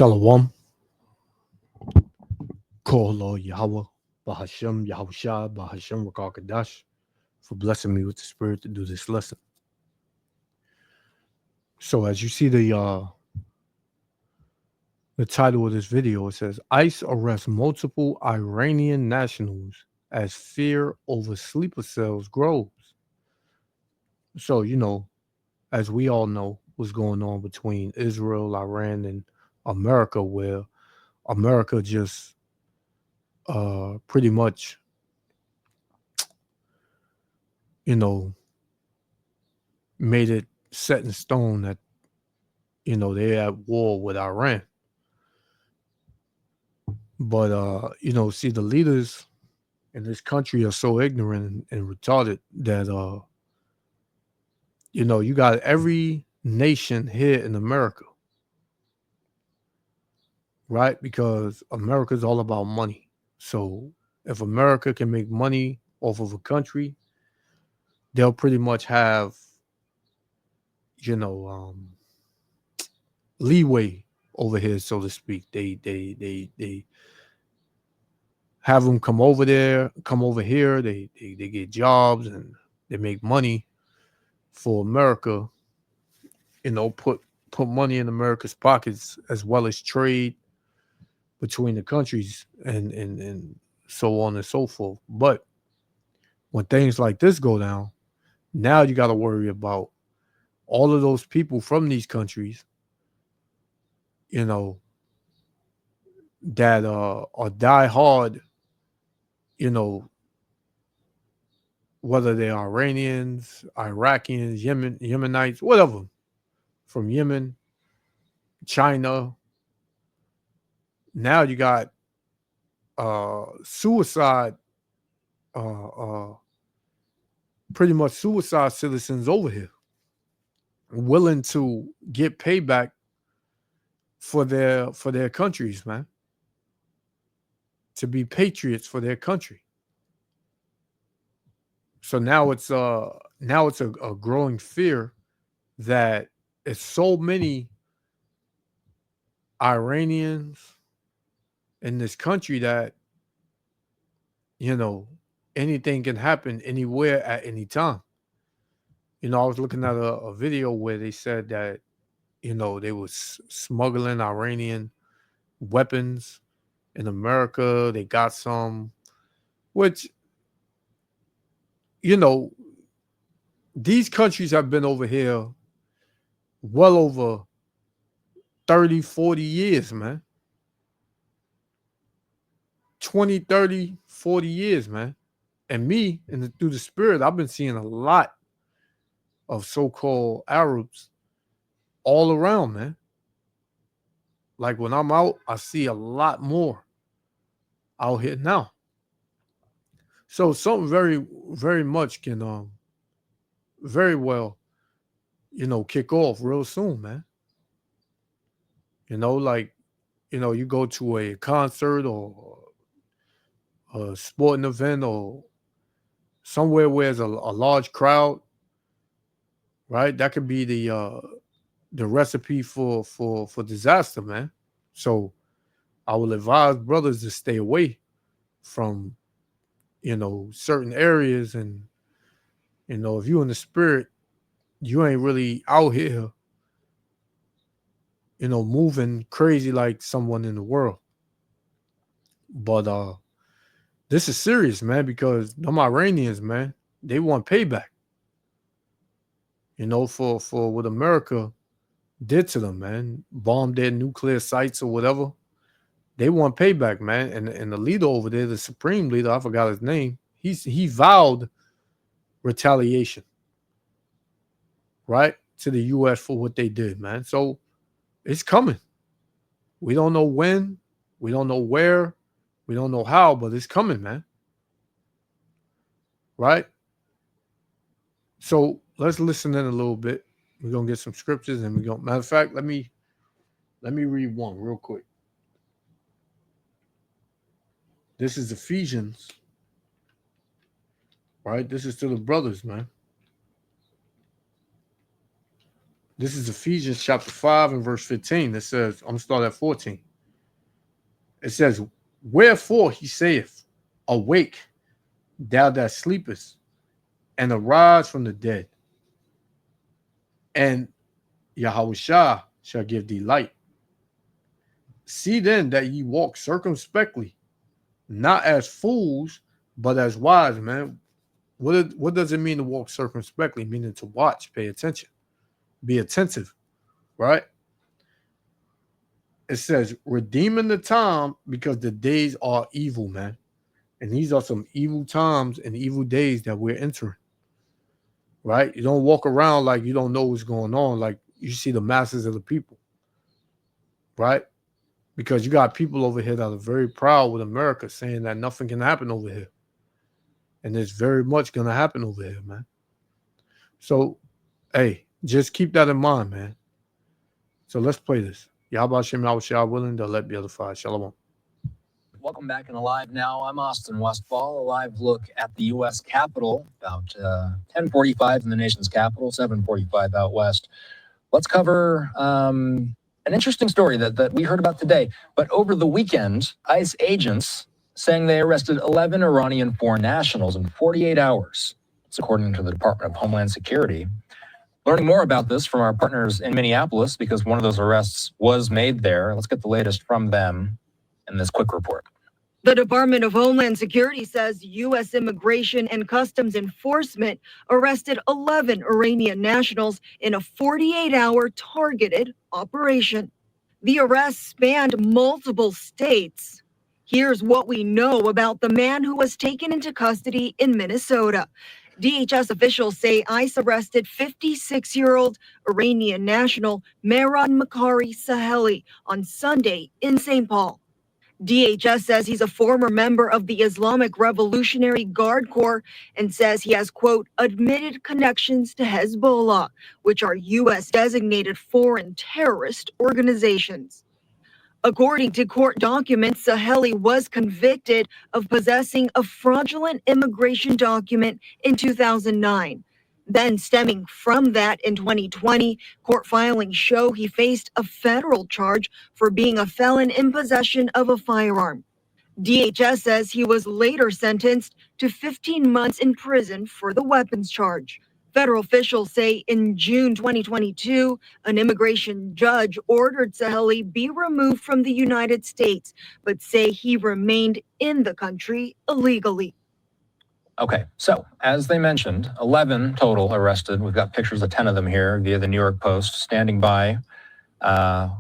Shalom, Kolo Yahweh, Bahashem Yahushua, Bahashem Rakakadash, for blessing me with the spirit to do this lesson. So as you see the title of this video, it says ICE arrests multiple Iranian nationals as fear over sleeper cells grows. So, as we all know, what's going on between Israel, Iran, and America, where America just pretty much, made it set in stone that, they're at war with Iran. But, see, the leaders in this country are so ignorant and retarded that, you got every nation here in America, right? Because America's all about money. So if America can make money off of a country, they'll pretty much have, leeway over here, so to speak. They have them come over here. They get jobs and they make money for America. Put money in America's pockets, as well as trade between the countries and so on and so forth. But when things like this go down, now you got to worry about all of those people from these countries, that are die hard, whether they're Iranians, Iraqians, Yemenites, whatever, from Yemen, China. Now you got suicide, pretty much suicide citizens over here, willing to get payback for their countries, man, to be patriots for their country. So now it's a growing fear that it's so many Iranians in this country that, anything can happen anywhere at any time. I was looking at a video where they said that, they was smuggling Iranian weapons in America. They got some, which, these countries have been over here well over 30, 40 years, man. 20, 30, 40 years, man. And me, through the spirit, I've been seeing a lot of so-called Arabs all around, man. Like when I'm out, I see a lot more out here now. So something very, very much can very well, kick off real soon, man. Like, you go to a concert or a sporting event or somewhere where there's a large crowd, right? That could be the recipe for disaster, man. So I will advise brothers to stay away from, certain areas. And, if you in the spirit, you ain't really out here, moving crazy like someone in the world. But this is serious, man, because them Iranians, man, they want payback, for what America did to them, man. Bombed their nuclear sites or whatever. They want payback, man. And the leader over there, the supreme leader, I forgot his name, he vowed retaliation, right, to the U.S. for what they did, man. So it's coming. We don't know when, we don't know where, we don't know how, but it's coming, man. Right? So let's listen in a little bit. We're gonna get some scriptures, and matter of fact, let me read one real quick. This is Ephesians, right? This is to the brothers, man. This is Ephesians chapter 5 and verse 15. It says, I'm going to start at 14. It says, wherefore he saith, awake, thou that sleepest, and arise from the dead, and Yahushua shall give thee light. See then that ye walk circumspectly, not as fools, but as wise, man. What does it mean to walk circumspectly? Meaning to watch, pay attention, be attentive, right? It says, redeeming the time because the days are evil, man. And these are some evil times and evil days that we're entering, right? You don't walk around like you don't know what's going on, like you see the masses of the people, right? Because you got people over here that are very proud with America saying that nothing can happen over here. And there's very much going to happen over here, man. So, hey, just keep that in mind, man. So let's play this. Yahweh Shem Yahweh willing, they'll let be edified. Shalom. Welcome back in Alive Now. I'm Austin Westfall. A live look at the U.S. Capitol, about 10:45 in the nation's capital, 7:45 out west. Let's cover an interesting story that we heard about today. But over the weekend, ICE agents saying they arrested 11 Iranian foreign nationals in 48 hours. It's according to the Department of Homeland Security. Learning more about this from our partners in Minneapolis, because one of those arrests was made there. Let's get the latest from them in this quick report. The Department of Homeland Security says U.S. Immigration and Customs Enforcement arrested 11 Iranian nationals in a 48-hour targeted operation. The arrests spanned multiple states. Here's what we know about the man who was taken into custody in Minnesota. DHS officials say ICE arrested 56-year-old Iranian national Mehran Makari Saheli on Sunday in St. Paul. DHS says he's a former member of the Islamic Revolutionary Guard Corps and says he has, quote, admitted connections to Hezbollah, which are U.S. designated foreign terrorist organizations. According to court documents, Saheli was convicted of possessing a fraudulent immigration document in 2009. Then, stemming from that in 2020, court filings show he faced a federal charge for being a felon in possession of a firearm. DHS says he was later sentenced to 15 months in prison for the weapons charge. Federal officials say in June 2022, an immigration judge ordered Saheli be removed from the United States, but say he remained in the country illegally. Okay, so as they mentioned, 11 total arrested. We've got pictures of 10 of them here via the New York Post. Standing by,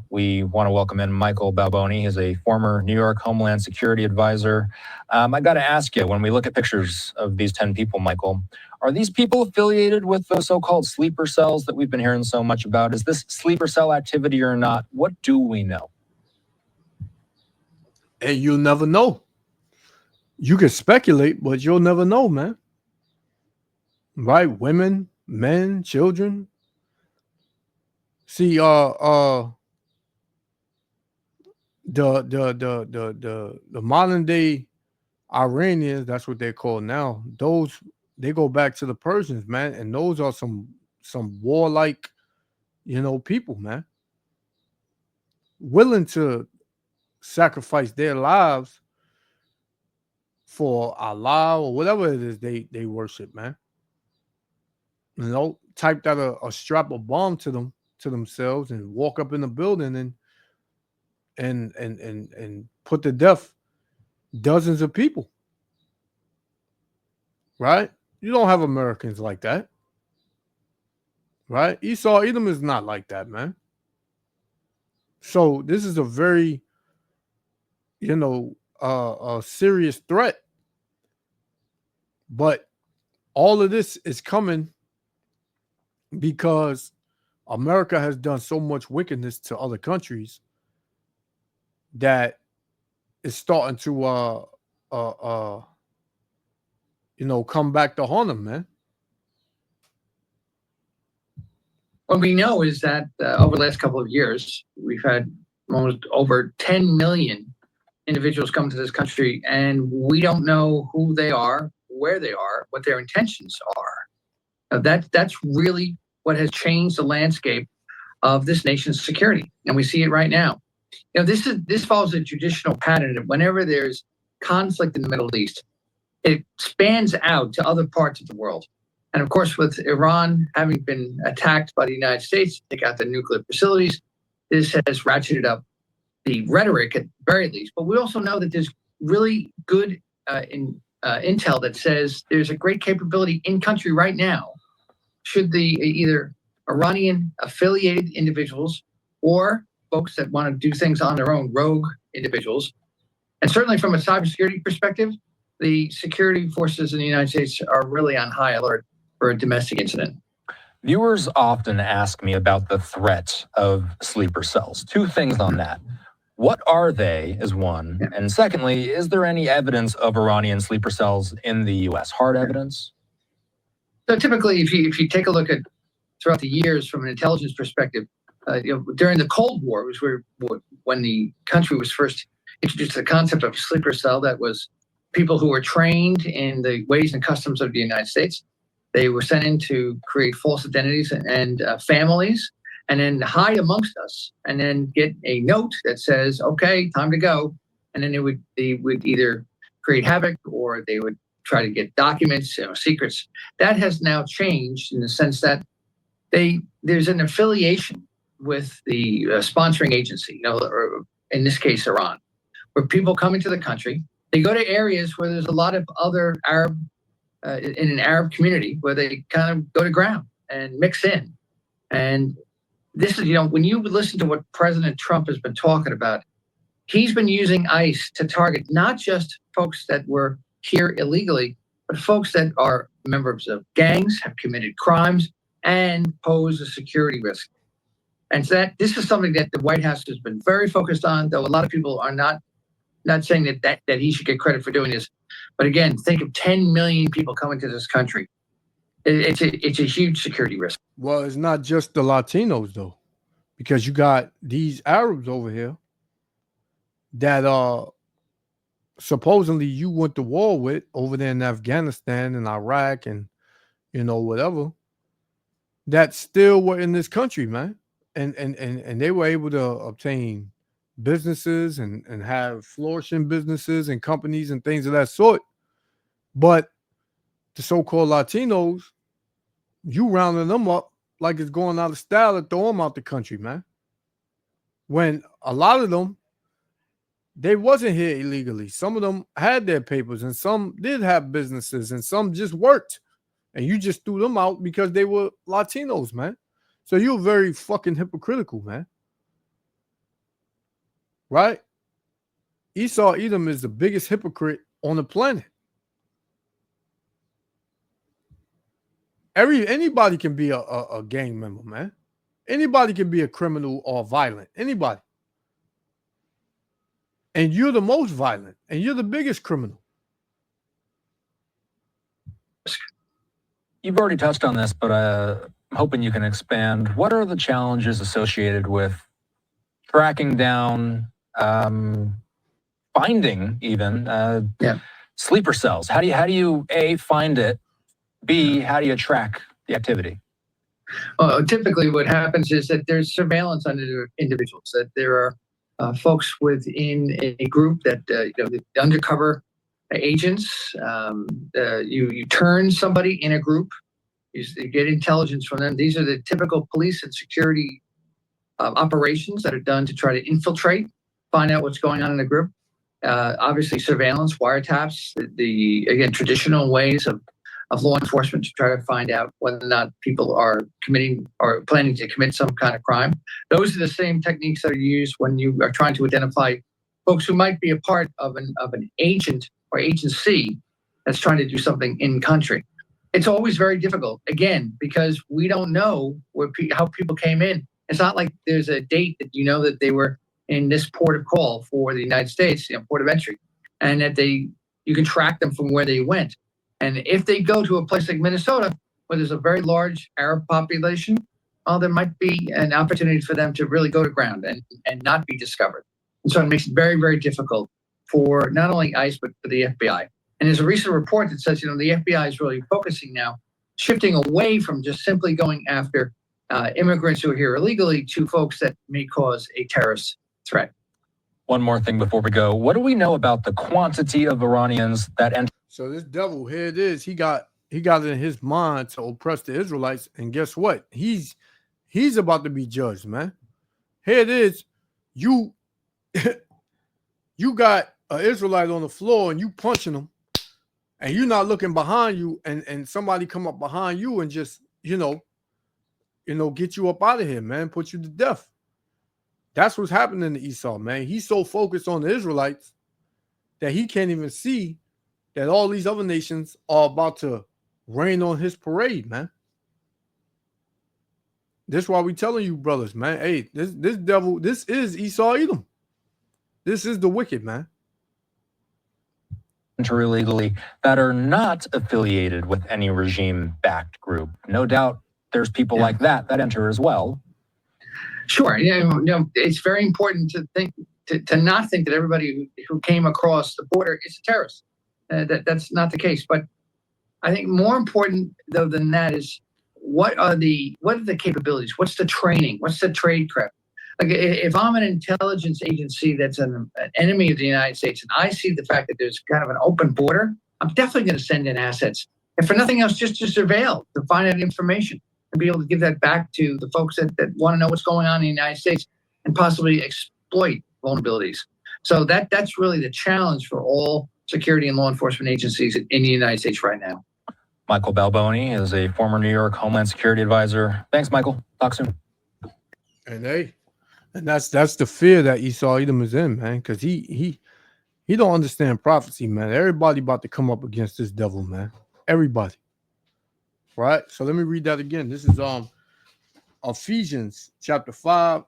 we want to welcome in Michael Balboni. He's a former New York Homeland Security advisor. I got to ask you, when we look at pictures of these 10 people, Michael, are these people affiliated with those so-called sleeper cells that we've been hearing so much about? Is this sleeper cell activity or not? What do we know? And you'll never know. You can speculate, but you'll never know, man. Right? Women, men, children. See, the modern day Iranians, that's what they're called now. Those, they go back to the Persians, man, and those are some warlike, people, man, willing to sacrifice their lives for Allah or whatever it is they worship, man. Type that a strap a bomb to themselves and walk up in the building and put to death dozens of people. Right? You don't have Americans like that. Right? Esau Edom is not like that, man. So this is a very, a serious threat. But all of this is coming because America has done so much wickedness to other countries that it's starting to come back to haunt them, man. What we know is that over the last couple of years, we've had almost over 10 million individuals come to this country, and we don't know who they are, where they are, what their intentions are. That's really what has changed the landscape of this nation's security. And we see it right now. This follows a traditional pattern that whenever there's conflict in the Middle East, it spans out to other parts of the world. And of course, with Iran having been attacked by the United States to take out their nuclear facilities, this has ratcheted up the rhetoric at the very least. But we also know that there's really good intel that says there's a great capability in country right now, should the either Iranian affiliated individuals or folks that want to do things on their own, rogue individuals. And certainly from a cybersecurity perspective, the security forces in the United States are really on high alert for a domestic incident. Viewers often ask me about the threat of sleeper cells. Two things on that. What are they, is one. And secondly, is there any evidence of Iranian sleeper cells in the U.S.? Hard evidence? So typically, if you take a look at throughout the years from an intelligence perspective, during the Cold War, was when the country was first introduced the concept of a sleeper cell. That was people who were trained in the ways and customs of the United States. They were sent in to create false identities and families, and then hide amongst us, and then get a note that says, "Okay, time to go." And then they would either create havoc or they would try to get documents, secrets. That has now changed in the sense that there's an affiliation with the sponsoring agency, or in this case, Iran, where people come into the country. They go to areas where there's a lot of other Arab, in an Arab community, where they kind of go to ground and mix in. And this is, when you listen to what President Trump has been talking about, he's been using ICE to target not just folks that were here illegally, but folks that are members of gangs, have committed crimes, and pose a security risk. And so this is something that the White House has been very focused on, though a lot of people are not saying that he should get credit for doing this. But again, think of 10 million people coming to this country. It's a huge security risk. Well, it's not just the Latinos, though, because you got these Arabs over here that supposedly you went to war with over there in Afghanistan and Iraq and, whatever, that still were in this country, man. And they were able to obtain businesses and have flourishing businesses and companies and things of that sort. But the so-called Latinos, you rounding them up like it's going out of style to throw them out the country, man. When a lot of them, they wasn't here illegally. Some of them had their papers and some did have businesses and some just worked. And you just threw them out because they were Latinos, man. So you're very fucking hypocritical, man. Right? Esau Edom is the biggest hypocrite on the planet. Anybody can be a gang member, man. Anybody can be a criminal or violent. Anybody. And you're the most violent. And you're the biggest criminal. You've already touched on this, but I'm hoping you can expand. What are the challenges associated with tracking down, finding even sleeper cells? How do you A, find it? B, how do you track the activity? Well, typically what happens is that there's surveillance on individuals, that there are folks within a group that, the undercover agents, you turn somebody in a group, you get intelligence from them. These are the typical police and security operations that are done to try to infiltrate, find out what's going on in the group. Obviously, surveillance, wiretaps, again, traditional ways of law enforcement to try to find out whether or not people are committing or planning to commit some kind of crime. Those are the same techniques that are used when you are trying to identify folks who might be a part of an agent or agency that's trying to do something in country. It's always very difficult, again, because we don't know how people came in. It's not like there's a date that that they were in this port of call for the United States, port of entry, and that you can track them from where they went. And if they go to a place like Minnesota, where there's a very large Arab population, there might be an opportunity for them to really go to ground and not be discovered. And so it makes it very, very difficult for not only ICE, but for the FBI. And there's a recent report that says, the FBI is really focusing now, shifting away from just simply going after immigrants who are here illegally to folks that may cause a terrorist threat. One more thing before we go. What do we know about the quantity of Iranians that enter? So this devil, here it is. He got it in his mind to oppress the Israelites, and guess what? He's about to be judged, man. Here it is. You you got an Israelite on the floor and you punching him, and you're not looking behind you, and somebody come up behind you and just get you up out of here, man, put you to death. That's what's happening to Esau, man. He's so focused on the Israelites that he can't even see that all these other nations are about to rain on his parade, man. This is why we telling you, brothers, man. Hey, this devil, this is Esau Edom. This is the wicked, man. Enter illegally that are not affiliated with any regime-backed group. No doubt there's people like that enter as well. Sure. It's very important to think to not think that everybody who came across the border is a terrorist. That's not the case. But I think more important though than that is what are the capabilities? What's the training? What's the trade craft? Like if I'm an intelligence agency that's an enemy of the United States and I see the fact that there's kind of an open border, I'm definitely going to send in assets. And for nothing else, just to surveil, to find out information and be able to give that back to the folks that want to know what's going on in the United States and possibly exploit vulnerabilities. So that's really the challenge for all security and law enforcement agencies in the United States right now. Michael Balboni is a former New York Homeland Security advisor. Thanks, Michael. Talk soon. And that's the fear that Esau Edom is in, man, because he don't understand prophecy, man. Everybody about to come up against this devil, man. Everybody. Right? So let me read that again. This is Ephesians chapter 5,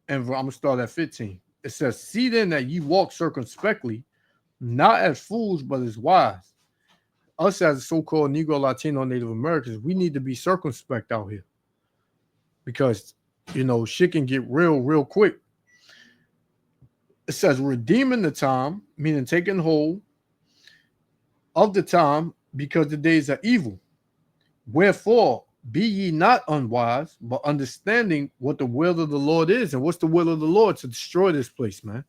and I'm gonna start at 15. It says, "See then that ye walk circumspectly, not as fools, but as wise." Us as so-called Negro, Latino, Native Americans, we need to be circumspect out here because shit can get real quick. It says, "Redeeming the time," meaning taking hold of the time, because the days are evil. Wherefore, be ye not unwise, but understanding what the will of the Lord is. And what's the will of the Lord? To destroy this place, man.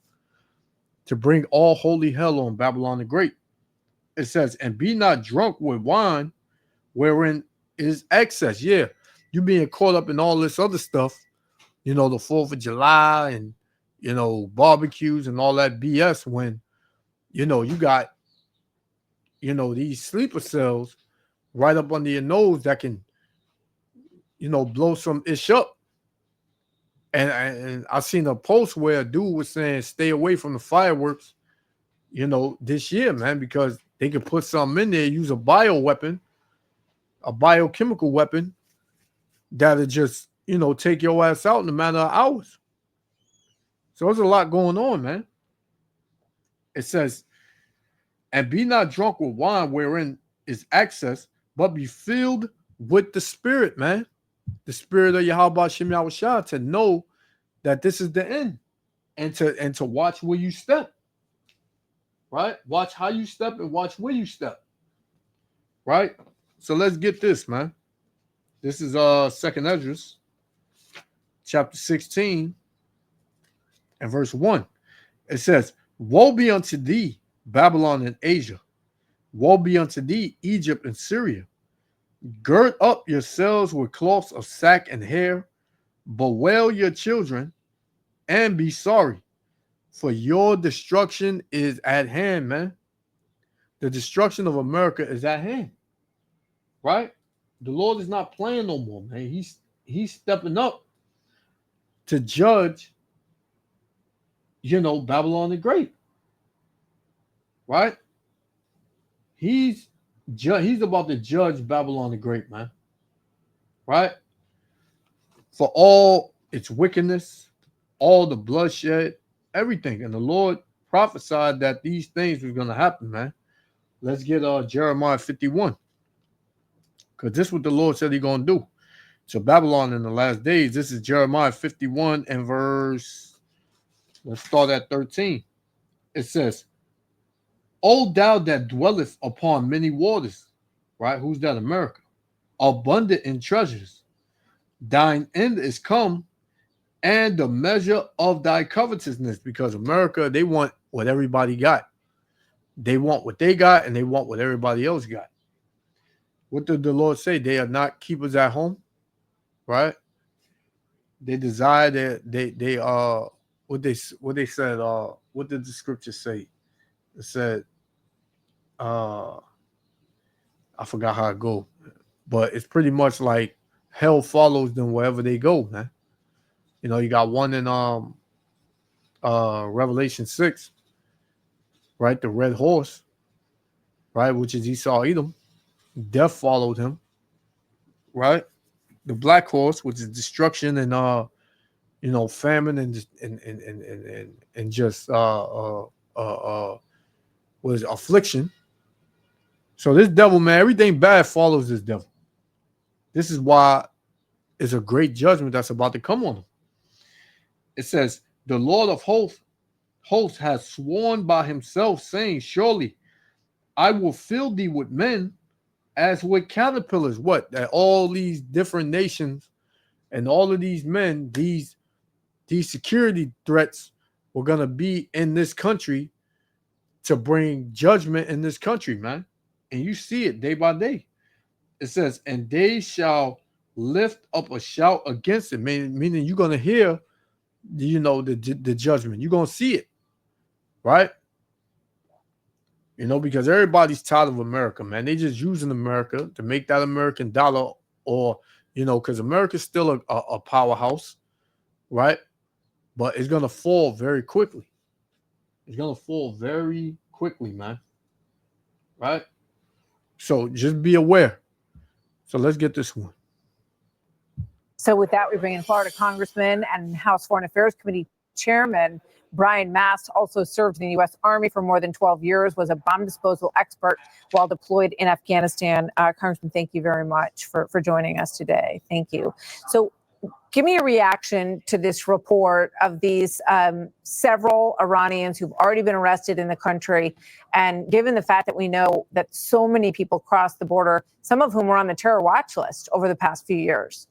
To bring all holy hell on Babylon the Great. It says, "And be not drunk with wine, wherein is excess." Yeah, you being caught up in all this other stuff, the 4th of July and, barbecues and all that BS when, you got, these sleeper cells right up under your nose that can, blow some ish up. And I seen a post where a dude was saying, stay away from the fireworks, this year, man, because they could put something in there, use a biochemical weapon that'll just, take your ass out in a matter of hours. So there's a lot going on, man. It says, "And be not drunk with wine wherein is excess, but be filled with the Spirit," man. The Spirit of Yahweh Shem Yahushua, to know that this is the end, and to watch where you step. Right? Watch how you step and watch where you step. Right? So let's get this, man. This is 2nd Esdras, chapter 16, and verse 1. It says, "Woe be unto thee, Babylon and Asia. Woe be unto thee, Egypt and Syria. Gird up yourselves with cloths of sack and hair, bewail your children, and be sorry, for your destruction is at hand," man. The destruction of America is at hand. Right? The Lord is not playing no more, man. He's stepping up to judge, Babylon the Great. Right? He's about to judge Babylon the Great, man. Right? For all its wickedness, all the bloodshed, everything. And the Lord prophesied that these things were going to happen, man. Let's get Jeremiah 51. Because this is what the Lord said he's going to do to Babylon in the last days. This is Jeremiah 51 and verse, let's start at 13. It says, "O thou that dwelleth upon many waters," right? Who's that? America. "Abundant in treasures, thine end is come, and the measure of thy covetousness. Because America, they want what everybody got. They want what they got, and they want what everybody else got. What did the Lord say? They are not keepers at home, right? They desire that they what they said, what did the scripture say? It said, I forgot how it go, but it's pretty much like hell follows them wherever they go, man. You know, you got one in Revelation 6, right? The red horse, right, which is Esau Edom. Death followed him, right? The black horse, which is destruction and famine and just was affliction. So this devil, man, everything bad follows this devil. This is why it's a great judgment that's about to come on him. It says, the Lord of hosts has sworn by himself, saying, surely I will fill thee with men as with caterpillars. What? That all these different nations and all of these men, these security threats were going to be in this country to bring judgment in this country, man. And you see it day by day. It says, and they shall lift up a shout against it, meaning you're going to hear, the judgment. You're going to see it, right? Because everybody's tired of America, man. They just using America to make that American dollar, or, because America's still a powerhouse, right? But it's going to fall very quickly. It's going to fall very quickly, man. Right? So just be aware. So let's get this one. So with that, we bring in Florida Congressman and House Foreign Affairs Committee Chairman Brian Mast. Also served in the U.S. Army for more than 12 years, was a bomb disposal expert while deployed in Afghanistan. Congressman, thank you very much for joining us today. Thank you. So give me a reaction to this report of these several Iranians who've already been arrested in the country. And given the fact that we know that so many people crossed the border, some of whom were on the terror watch list over the past few years.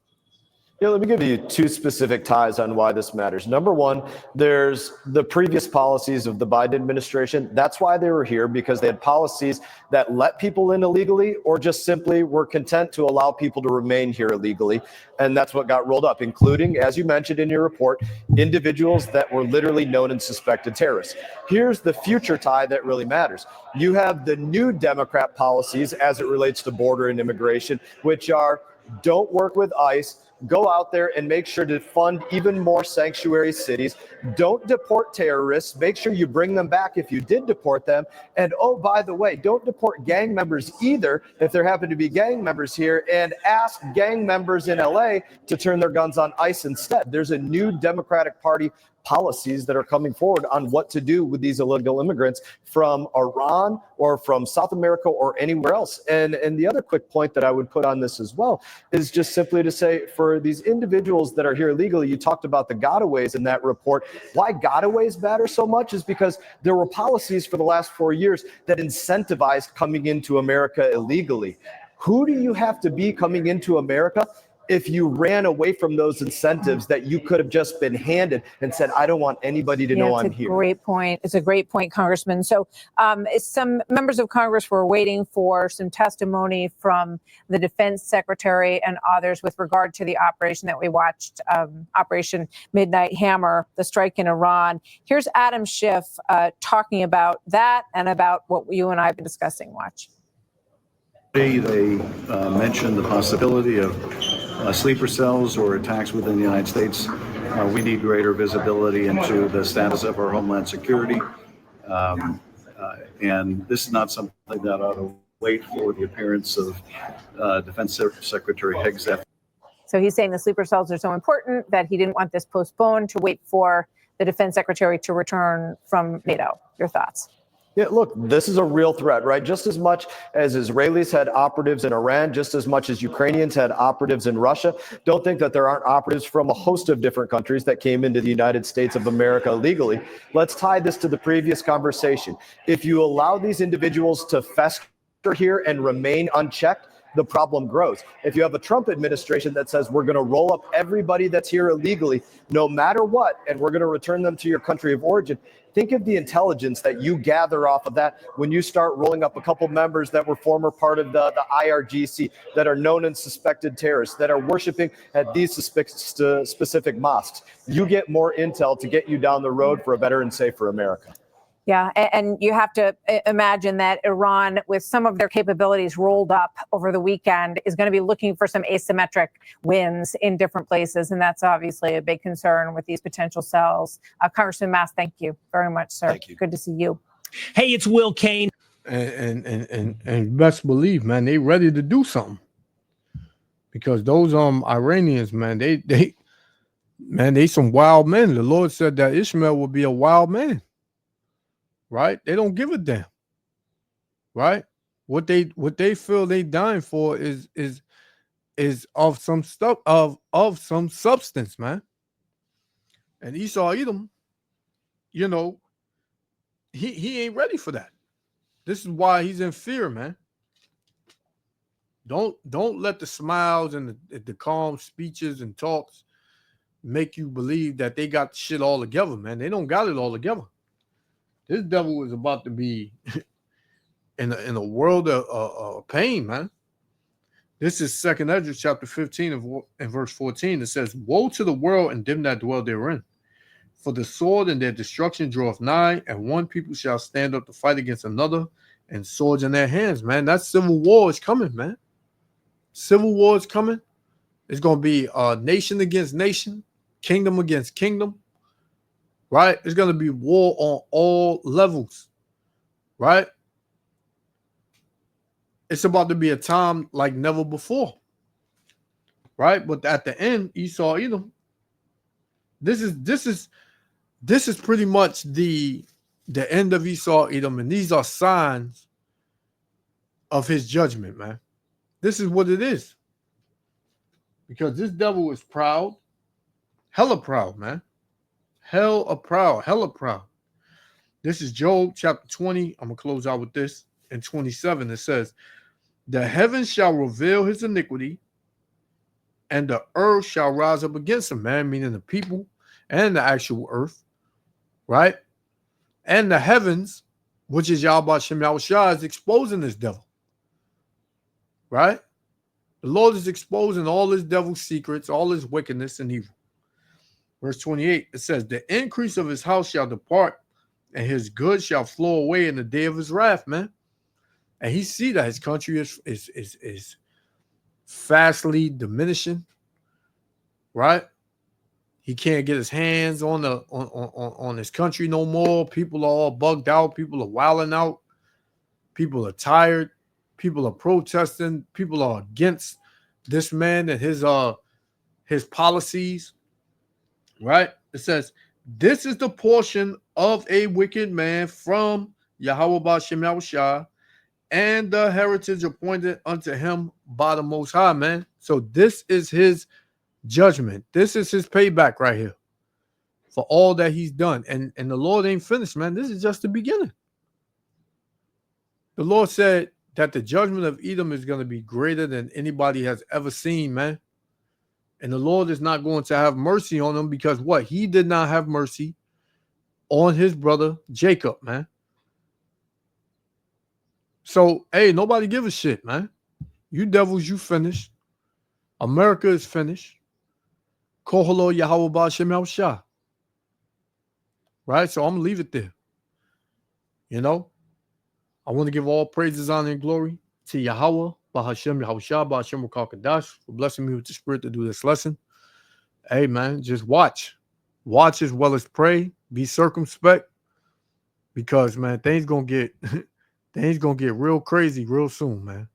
Yeah, let me give you two specific ties on why this matters. Number one, there's the previous policies of the Biden administration. That's why they were here, because they had policies that let people in illegally or just simply were content to allow people to remain here illegally. And that's what got rolled up, including, as you mentioned in your report, individuals that were literally known and suspected terrorists. Here's the future tie that really matters. You have the new Democrat policies as it relates to border and immigration, which are don't work with ICE, go out there and make sure to fund even more sanctuary cities. Don't deport terrorists. Make sure you bring them back if you did deport them. And oh, by the way, don't deport gang members either if there happen to be gang members here, and ask gang members in LA to turn their guns on ICE instead. There's a new Democratic Party policies that are coming forward on what to do with these illegal immigrants from Iran or from South America or anywhere else. And the other quick point that I would put on this as well is just simply to say, for these individuals that are here illegally, you talked about the gotaways in that report. Why gotaways matter so much is because there were policies for the last 4 years that incentivized coming into America illegally. Who do you have to be coming into America if you ran away from those incentives that you could have just been handed and said, I don't want anybody to know I'm here? Great point. It's a great point, Congressman. So some members of Congress were waiting for some testimony from the Defense Secretary and others with regard to the operation that we watched, Operation Midnight Hammer, the strike in Iran. Here's Adam Schiff talking about that and about what you and I have been discussing. Watch. They mentioned the possibility of sleeper cells or attacks within the United States. We need greater visibility into the status of our homeland security. And this is not something that ought to wait for the appearance of Defense Secretary Higgs. So he's saying the sleeper cells are so important that he didn't want this postponed to wait for the Defense Secretary to return from NATO. Your thoughts? Yeah, look, this is a real threat, right? Just as much as Israelis had operatives in Iran, just as much as Ukrainians had operatives in Russia. Don't think that there aren't operatives from a host of different countries that came into the United States of America illegally. Let's tie this to the previous conversation. If you allow these individuals to fester here and remain unchecked, the problem grows. If you have a Trump administration that says we're going to roll up everybody that's here illegally, no matter what, and we're going to return them to your country of origin, think of the intelligence that you gather off of that when you start rolling up a couple members that were former part of the IRGC, that are known and suspected terrorists, that are worshiping at these specific mosques. You get more intel to get you down the road for a better and safer America. Yeah, and you have to imagine that Iran, with some of their capabilities rolled up over the weekend, is going to be looking for some asymmetric wins in different places. And that's obviously a big concern with these potential cells. Congressman Mast, thank you very much, sir. Thank you. Good to see you. Hey, it's Will Kane. And best believe, man, they ready to do something. Because those Iranians, man, they some wild men. The Lord said that Ishmael will be a wild man. Right? They don't give a damn. Right? What they feel they dying for is of some stuff of some substance, man. And Esau Edom, you know, he ain't ready for that. This is why he's in fear, man. Don't let the smiles and the calm speeches and talks make you believe that they got the shit all together, man. They don't got it all together. This devil is about to be in a world of pain, man. This is 2 Ezra chapter 15 and verse 14. It says, "Woe to the world and them that dwell therein. For the sword and their destruction draweth nigh, and one people shall stand up to fight against another, and swords in their hands." Man, that civil war is coming, man. Civil war is coming. It's going to be nation against nation, kingdom against kingdom. Right? It's going to be war on all levels. Right? It's about to be a time like never before. Right? But at the end, Esau Edom, this is pretty much the end of Esau Edom, and these are signs of his judgment, man. This is what it is. Because this devil is proud, hella proud, man. Hella proud. This is Job chapter 20. I'm going to close out with this. In 27, it says, "The heavens shall reveal his iniquity, and the earth shall rise up against him," man, meaning the people and the actual earth, right? And the heavens, which is Yahweh Shem Yahushua, is exposing this devil, right? The Lord is exposing all his devil's secrets, all his wickedness and evil. Verse 28, it says, "The increase of his house shall depart, and his goods shall flow away in the day of his wrath," man. And he see that his country is fastly diminishing, right? He can't get his hands on his country no more. People are all bugged out. People are wilding out. People are tired. People are protesting. People are against this man and his policies. Right? It says, "This is the portion of a wicked man from Yahweh B'Shem Yahushua, and the heritage appointed unto him by the Most High," man. So this is his judgment. This is his payback right here for all that he's done. And the Lord ain't finished, man. This is just the beginning. The Lord said that the judgment of Edom is going to be greater than anybody has ever seen, man. And the Lord is not going to have mercy on him because what? He did not have mercy on his brother Jacob, man. So, hey, nobody give a shit, man. You devils, you finished. America is finished. Koholo Yahweh B'Shem Yahushua. Right? So I'm going to leave it there. You know? I want to give all praises, honor, and glory to Yahweh B'Shem Yahushua B'Shem Kadash for blessing me with the spirit to do this lesson. Hey, man, just watch. Watch as well as pray. Be circumspect. Because, man, things going to get real crazy real soon, man.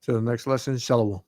Till the next lesson, shalom.